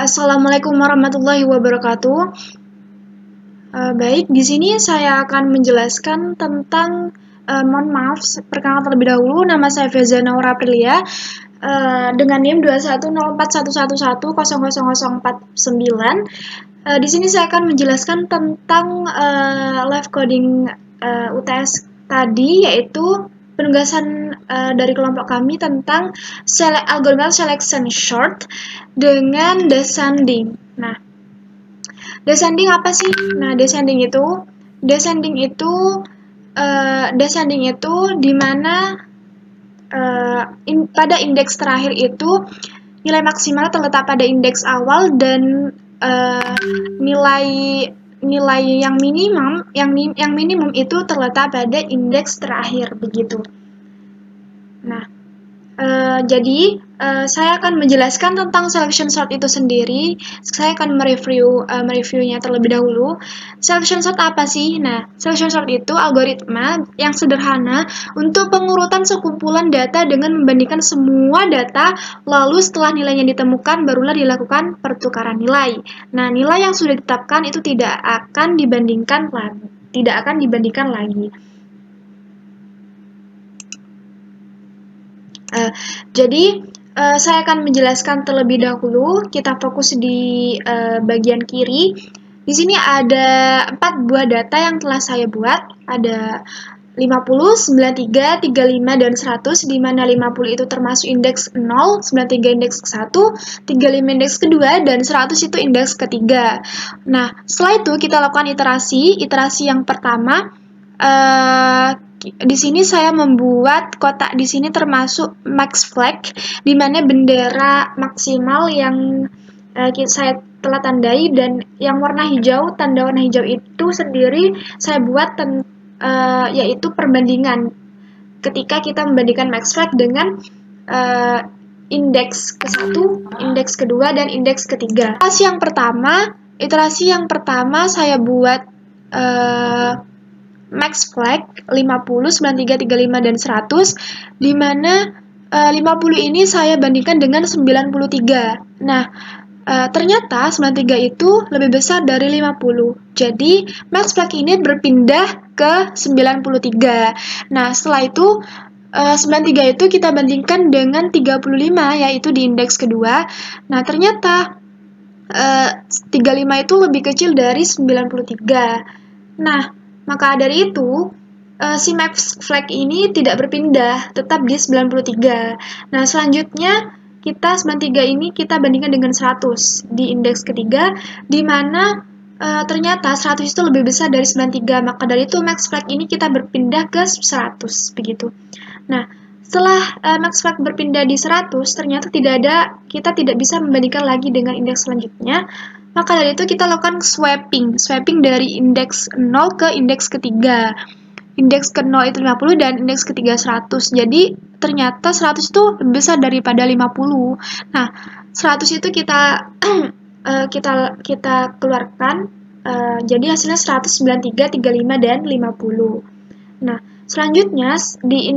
Assalamualaikum warahmatullahi wabarakatuh. Baik, di sini saya akan menjelaskan tentang, mohon maaf, perkenalkan terlebih dahulu, nama saya Feza Naura Aprilia, dengan NIM 2104111000049. Di sini saya akan menjelaskan tentang live coding UTS tadi, yaitu penugasan dari kelompok kami tentang algoritma selection sort dengan descending. Nah, descending apa sih? Nah, descending itu di mana pada indeks terakhir itu nilai maksimal terletak pada indeks awal dan nilai yang minimum itu terletak pada indeks terakhir begitu. Nah, jadi saya akan menjelaskan tentang selection sort itu sendiri. Saya akan mereviewnya terlebih dahulu. Selection sort apa sih? Nah, selection sort itu algoritma yang sederhana untuk pengurutan sekumpulan data dengan membandingkan semua data, lalu setelah nilainya ditemukan barulah dilakukan pertukaran nilai. Nah, nilai yang sudah ditetapkan itu tidak akan dibandingkan lagi. Jadi, saya akan menjelaskan terlebih dahulu. Kita fokus di bagian kiri. Di sini ada 4 buah data yang telah saya buat. Ada 50, 93, 35, dan 100, di mana 50 itu termasuk indeks 0, 93 indeks ke-1, 35 indeks kedua, dan 100 itu indeks ketiga. Nah, setelah itu kita lakukan iterasi yang pertama. Di sini saya membuat kotak di sini termasuk max flag, di mana bendera maksimal yang saya telah tandai, dan yang warna hijau, tanda warna hijau itu sendiri saya buat yaitu perbandingan ketika kita membandingkan max flag dengan indeks ke-1, indeks kedua, dan indeks ketiga. Iterasi yang pertama saya buat max flag 50, 93, 35, dan 100, di mana 50 ini saya bandingkan dengan 93. Nah, ternyata 93 itu lebih besar dari 50. Jadi, max flag ini berpindah ke 93. Nah, setelah itu 93 itu kita bandingkan dengan 35, yaitu di indeks kedua. Nah, ternyata 35 itu lebih kecil dari 93. Nah, maka dari itu, si max flag ini tidak berpindah, tetap di 93. Nah, selanjutnya, 93 ini kita bandingkan dengan 100 di indeks ketiga, di mana ternyata 100 itu lebih besar dari 93. Maka dari itu, max flag ini kita berpindah ke 100, begitu. Nah, setelah max flag berpindah di 100, ternyata kita tidak bisa membandingkan lagi dengan indeks selanjutnya. Maka dari itu kita lakukan swapping dari indeks 0 ke indeks ketiga. Indeks ke-0 itu 50 dan indeks ketiga 100. Jadi ternyata 100 itu lebih besar daripada 50. Nah, 100 itu kita keluarkan. Jadi hasilnya 193, 35, dan 50. Nah, selanjutnya di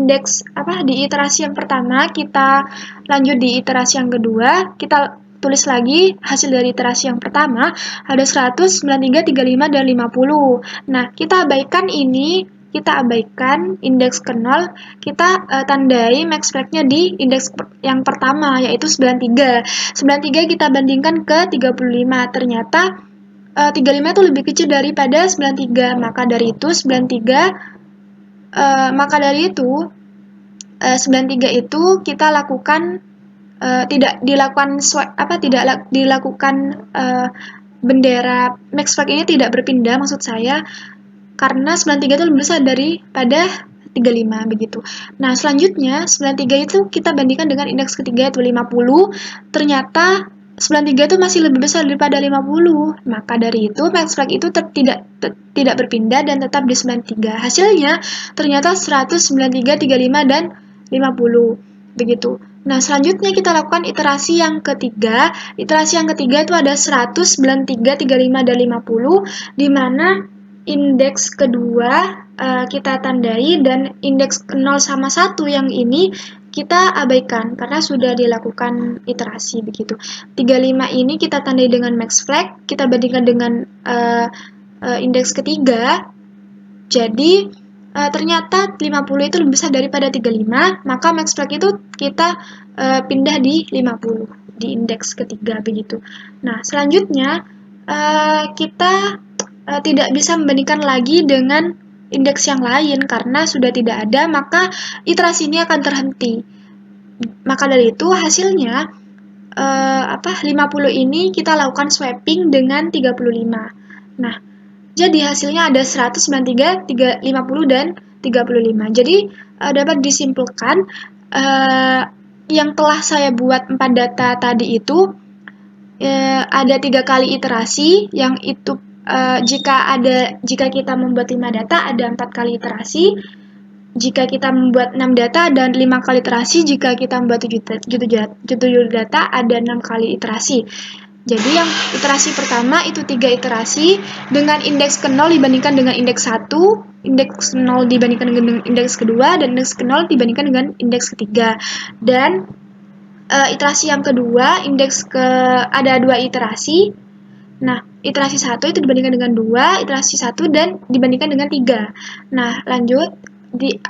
iterasi yang pertama, kita lanjut di iterasi yang kedua, kita tulis lagi hasil dari iterasi yang pertama, ada 100, 93, 35, dan 50. Nah, kita abaikan indeks ke-0, kita tandai max flag-nya di indeks yang pertama, yaitu 93. 93 kita bandingkan ke 35, ternyata 35 itu lebih kecil daripada 93, maka dari itu 93 itu kita lakukan tidak dilakukan bendera max flag ini tidak berpindah, maksud saya, karena 93 itu lebih besar daripada 35 begitu. Nah, selanjutnya 93 itu kita bandingkan dengan indeks ketiga yaitu 50. Ternyata 93 itu masih lebih besar daripada 50. Maka dari itu max flag itu tidak berpindah dan tetap di 93. Hasilnya ternyata 100, 93, 35, dan 50 begitu. Nah, selanjutnya kita lakukan iterasi yang ketiga. Iterasi yang ketiga itu ada 100, 93, 35, dan 50, di mana indeks kedua kita tandai dan indeks 0 sama 1 yang ini kita abaikan karena sudah dilakukan iterasi begitu. 35 ini kita tandai dengan max flag, kita bandingkan dengan indeks ketiga. Jadi ternyata 50 itu lebih besar daripada 35, maka max flag itu kita pindah di 50 di indeks ketiga begitu. Nah, selanjutnya kita tidak bisa membandingkan lagi dengan indeks yang lain karena sudah tidak ada, maka iterasi ini akan terhenti. Maka dari itu hasilnya 50 ini kita lakukan swapping dengan 35. Nah, jadi hasilnya ada 193, 50 dan 35. Jadi dapat disimpulkan yang telah saya buat 4 data tadi itu ada 3 kali iterasi, yang itu jika kita membuat 5 data ada 4 kali iterasi, jika kita membuat 6 data dan 5 kali iterasi, jika kita membuat 7 data ada 6 kali iterasi. Jadi yang iterasi pertama itu 3 iterasi dengan indeks ke 0 dibandingkan dengan indeks 1, indeks 0 dibandingkan dengan indeks kedua, dan indeks ke 0 dibandingkan dengan indeks ketiga. Dan iterasi yang kedua, ada 2 iterasi. Nah, iterasi 1 itu dibandingkan dengan 2, iterasi 1 dan dibandingkan dengan 3. Nah, lanjut, di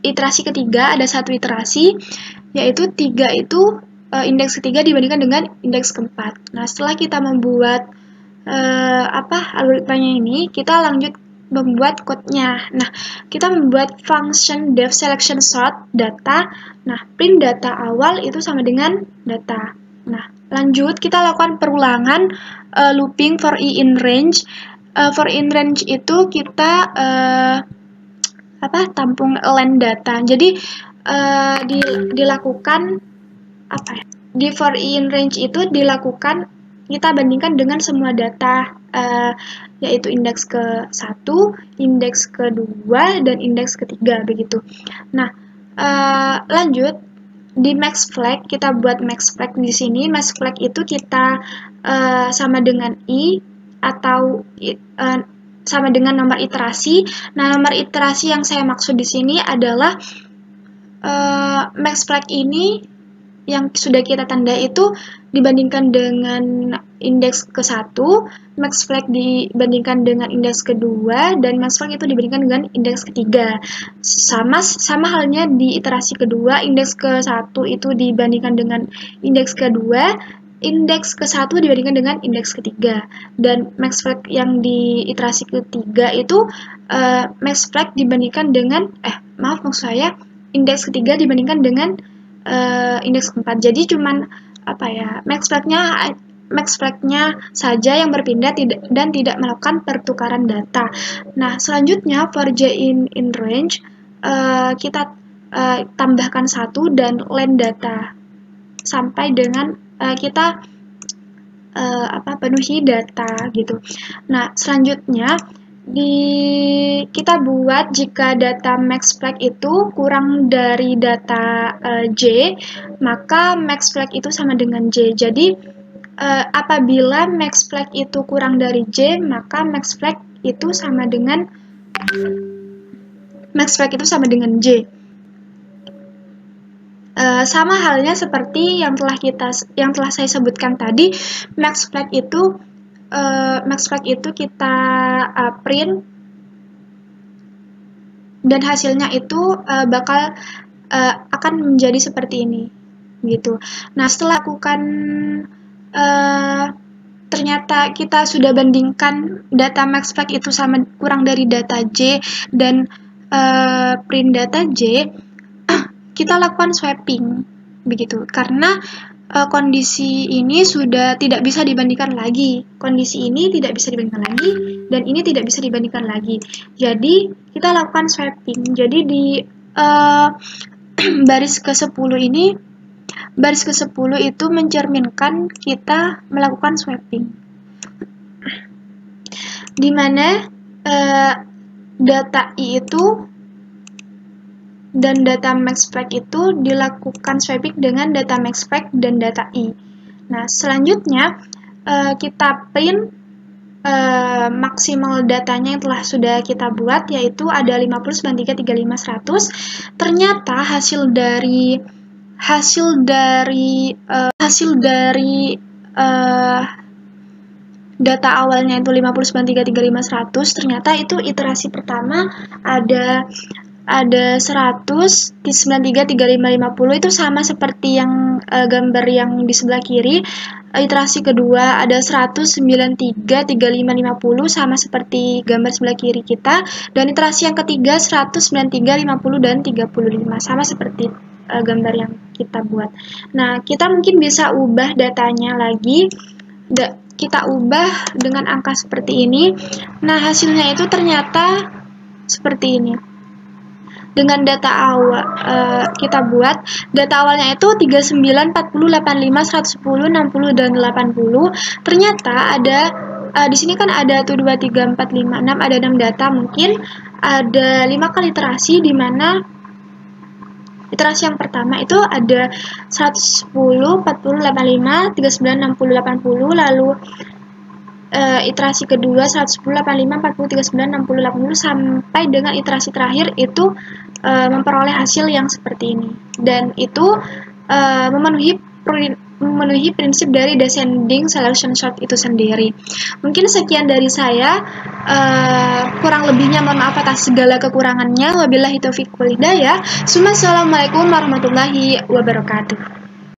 iterasi ketiga ada 1 iterasi, yaitu 3 itu indeks ketiga dibandingkan dengan indeks keempat. Nah, setelah kita membuat algoritmanya ini, kita lanjut membuat code-nya. Nah, kita membuat function def selection sort data. Nah, print data awal itu sama dengan data. Nah, lanjut kita lakukan perulangan looping for i in range. For in range itu kita tampung len data. Jadi dilakukan di for i in range itu dilakukan kita bandingkan dengan semua data, yaitu indeks ke-1, indeks ke-2, dan indeks ke-3 begitu. Nah, lanjut di max flag, kita buat max flag di sini. Max flag itu kita sama dengan i atau sama dengan nomor iterasi. Nah, nomor iterasi yang saya maksud di sini adalah max flag ini yang sudah kita tandai itu dibandingkan dengan indeks ke-1, max flag dibandingkan dengan indeks kedua, dan max flag itu dibandingkan dengan indeks ketiga. Sama halnya di iterasi kedua, indeks ke-1 itu dibandingkan dengan indeks kedua, indeks ke-1 dibandingkan dengan indeks ketiga. Dan max flag yang di iterasi ketiga itu max flag dibandingkan dengan maksud saya indeks ketiga dibandingkan dengan indeks keempat. Jadi cuman max flagnya saja yang berpindah dan tidak melakukan pertukaran data. Nah, selanjutnya for j in range kita tambahkan 1 dan len data sampai dengan kita penuhi data gitu. Nah, selanjutnya kita buat jika data max flag itu kurang dari data J, maka max flag itu sama dengan J. Jadi apabila max flag itu kurang dari J, maka max flag itu sama dengan J. Sama halnya seperti yang telah saya sebutkan tadi, max flag itu kita print dan hasilnya itu akan menjadi seperti ini gitu. Nah, setelah lakukan ternyata kita sudah bandingkan data max flag itu sama kurang dari data J dan print data J, kita lakukan swapping begitu karena kondisi ini sudah tidak bisa dibandingkan lagi. Kondisi ini tidak bisa dibandingkan lagi, dan ini tidak bisa dibandingkan lagi. Jadi, kita lakukan swapping. Jadi, di baris ke-10 ini, baris ke-10 itu mencerminkan kita melakukan swapping. Di mana data I itu dan data max flag itu dilakukan swapping dengan data max flag dan data I. Nah, selanjutnya kita print maksimal datanya yang telah sudah kita buat, yaitu ada 50, 93, 35, 100. Ternyata hasil dari data awalnya itu 50, 93, 35, 100, ternyata itu iterasi pertama ada 100, 93, 35, 50 itu sama seperti yang gambar yang di sebelah kiri. Iterasi kedua ada 100, 93, 35, 50 sama seperti gambar sebelah kiri kita. Dan iterasi yang ketiga 100, 93, 50 dan 35 sama seperti gambar yang kita buat. Nah, kita mungkin bisa ubah datanya lagi. Kita ubah dengan angka seperti ini. Nah, hasilnya itu ternyata seperti ini. Dengan data awal kita buat, data awalnya itu 39, 40, 85, 110, 60 dan 80. Ternyata ada di sini kan ada 1 2 3 4 5 6, ada 6 data, mungkin ada 5 kali iterasi, di mana iterasi yang pertama itu ada 110, 40, 85, 39, 60, 80, lalu iterasi kedua 110, 85, 40, 39, 60, 80 sampai dengan iterasi terakhir itu memperoleh hasil yang seperti ini. Dan itu memenuhi prinsip dari descending selection sort itu sendiri. Mungkin sekian dari saya. Kurang lebihnya mohon maaf atas segala kekurangannya. Wabillahi taufiq wal hidayah. Assalamualaikum warahmatullahi wabarakatuh.